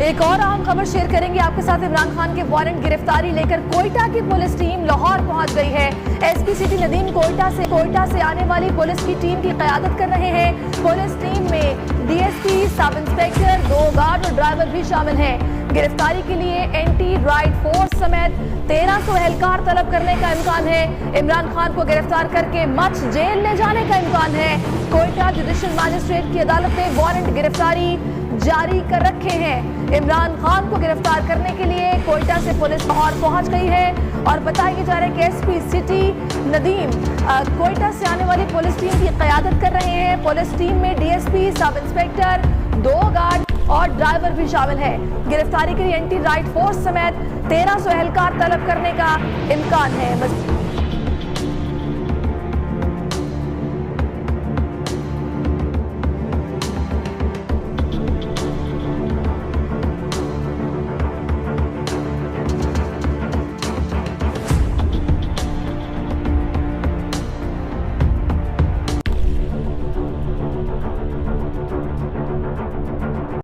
एक और अहम खबर शेयर करेंगे आपके साथ। इमरान खान के वारंट गिरफ्तारी लेकर कोयटा की पुलिस टीम लाहौर पहुंच गई है। एसपी सिटी नदीम कोयटा से आने वाली पुलिस की टीम की क़यादत कर रहे हैं। पुलिस टीम में डीएसपी, सब इंस्पेक्टर, 2 गार्ड और ड्राइवर भी शामिल हैं। गिरफ्तारी के लिए एंटी राइट फोर्स समेत 1300 एहलकार तलब करने का इम्कान है। इमरान खान को गिरफ्तार करके मच जेल ले जाने का इम्कान है। कोयटा जुडिशल मजिस्ट्रेट की अदालत ने वारंट गिरफ्तारी जारी कर रखे हैं। इमरान खान को गिरफ्तार करने के लिए कोयटा से पुलिस लाहौर पहुंच गई है और बताया जा रहा है कि एसपी सिटी नदीम कोयटा से आने वाली पुलिस टीम की क़यादत कर रहे हैं। पुलिस टीम में डीएसपी, सब इंस्पेक्टर, 2 गार्ड और ड्राइवर भी शामिल है। गिरफ्तारी के लिए एंटी राइट फोर्स समेत 1300 एहलकार तलब करने का इम्कान है।